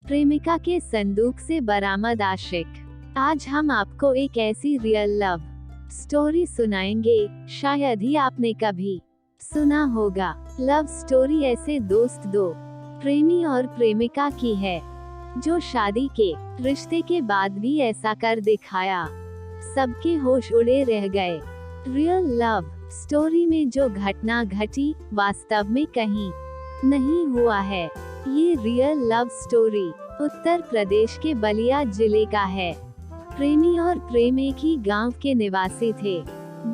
प्रेमिका के संदूक से बरामद आशिक। आज हम आपको एक ऐसी रियल लव स्टोरी सुनाएंगे, शायद ही आपने कभी सुना होगा। लव स्टोरी ऐसे दोस्त दो प्रेमी और प्रेमिका की है, जो शादी के रिश्ते के बाद भी ऐसा कर दिखाया, सबके होश उड़े रह गए। रियल लव स्टोरी में जो घटना घटी वास्तव में कहीं नहीं हुआ है। ये real love story Uttar Pradesh के बलिया जिले का है। प्रेमी और प्रेम एक ही गांव के निवासी थे।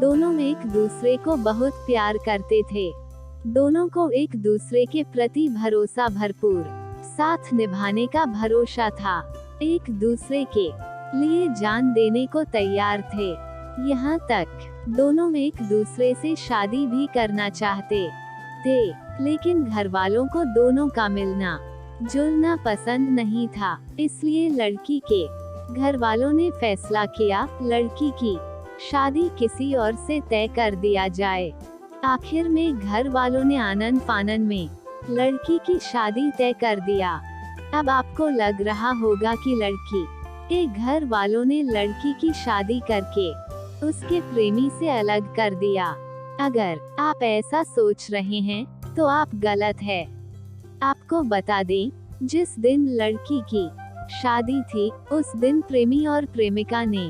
दोनों एक दूसरे को बहुत प्यार करते थे। दोनों को एक दूसरे के प्रति भरोसा भरपूर साथ निभाने का भरोसा था। एक दूसरे के लिए जान देने को तैयार थे। यहाँ तक दोनों एक दूसरे से शादी भी करना चाहते थे, लेकिन घर वालों को दोनों का मिलना जुलना पसंद नहीं था। इसलिए लड़की के घर वालों ने फैसला किया, लड़की की शादी किसी और से तय कर दिया जाए। आखिर में घर वालों ने आनन फानन में लड़की की शादी तय कर दिया। अब आपको लग रहा होगा कि लड़की के घर वालों ने लड़की की शादी करके उसके प्रेमी से अलग कर दिया। अगर आप ऐसा सोच रहे हैं तो आप गलत है। आपको बता दें, जिस दिन लड़की की शादी थी उस दिन प्रेमी और प्रेमिका ने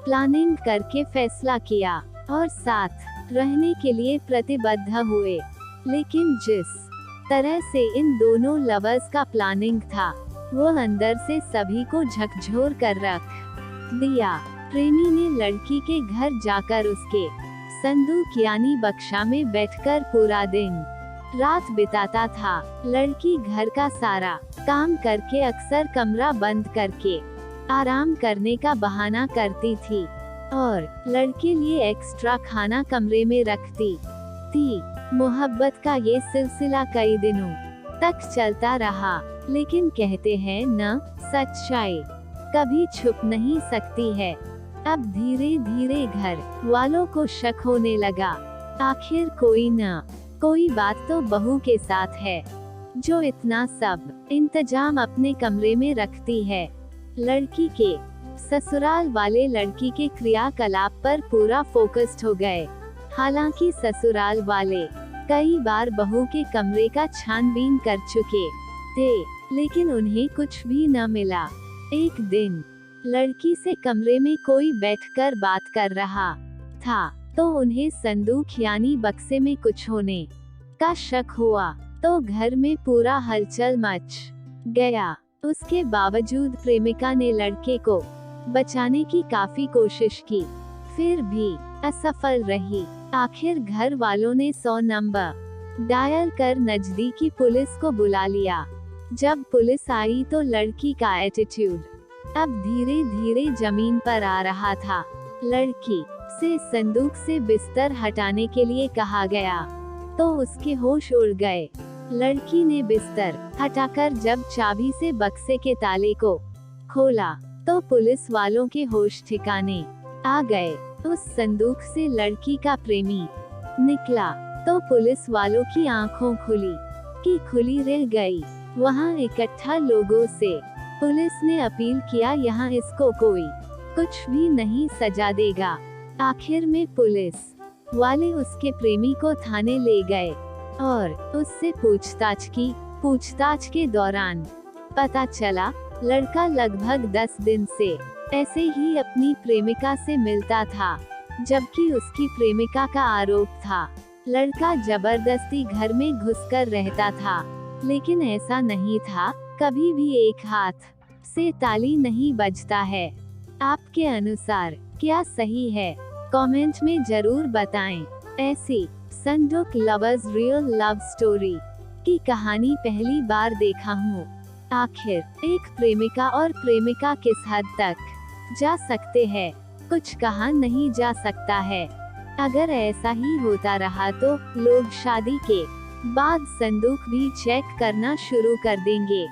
प्लानिंग करके फैसला किया और साथ रहने के लिए प्रतिबद्ध हुए। लेकिन जिस तरह से इन दोनों लवर्स का प्लानिंग था, वो अंदर से सभी को झकझोर कर रख दिया। प्रेमी ने लड़की के घर जाकर उसके संदूक यानी बक्सा में बैठकर पूरा दिन रात बिताता था। लड़की घर का सारा काम करके अक्सर कमरा बंद करके आराम करने का बहाना करती थी और लड़के लिए एक्स्ट्रा खाना कमरे में रखती थी। मोहब्बत का ये सिलसिला कई दिनों तक चलता रहा, लेकिन कहते हैं न, सच्चाई कभी छुप नहीं सकती है। अब धीरे धीरे घर वालों को शक होने लगा। आखिर कोई न कोई बात तो बहू के साथ है, जो इतना सब इंतजाम अपने कमरे में रखती है। लड़की के ससुराल वाले लड़की के क्रियाकलाप पर पूरा फोकस्ड हो गए। हालांकि ससुराल वाले कई बार बहू के कमरे का छानबीन कर चुके थे, लेकिन उन्हें कुछ भी न मिला। एक दिन लड़की से कमरे में कोई बैठकर बात कर रहा था, तो उन्हें संदूक यानी बक्से में कुछ होने का शक हुआ। तो घर में पूरा हलचल मच गया। उसके बावजूद प्रेमिका ने लड़के को बचाने की काफी कोशिश की, फिर भी असफल रही। आखिर घर वालों ने 100 नंबर डायल कर नजदीकी पुलिस को बुला लिया। जब पुलिस आई तो लड़की का एटीट्यूड अब धीरे धीरे जमीन पर आ रहा था। लड़की से संदूक से बिस्तर हटाने के लिए कहा गया तो उसके होश उड़ गए। लड़की ने बिस्तर हटाकर जब चाबी से बक्से के ताले को खोला तो पुलिस वालों के होश ठिकाने आ गए। उस संदूक से लड़की का प्रेमी निकला तो पुलिस वालों की आंखों खुली रह गई। वहां इकट्ठा लोगों से पुलिस ने अपील किया, यहाँ इसको कोई कुछ भी नहीं सजा देगा। आखिर में पुलिस वाले उसके प्रेमी को थाने ले गए और उससे पूछताछ की। पूछताछ के दौरान पता चला, लड़का लगभग 10 दिन से ऐसे ही अपनी प्रेमिका से मिलता था, जबकि उसकी प्रेमिका का आरोप था लड़का जबरदस्ती घर में घुसकर रहता था। लेकिन ऐसा नहीं था, कभी भी एक हाथ से ताली नहीं बजता है। आपके अनुसार क्या सही है? कमेंट में जरूर बताएं। ऐसी संदूक लवर्स रियल लव स्टोरी की कहानी पहली बार देखा हूँ। आखिर एक प्रेमिका और प्रेमिका किस हद तक जा सकते हैं, कुछ कहा नहीं जा सकता है। अगर ऐसा ही होता रहा तो लोग शादी के बाद संदूक भी चेक करना शुरू कर देंगे।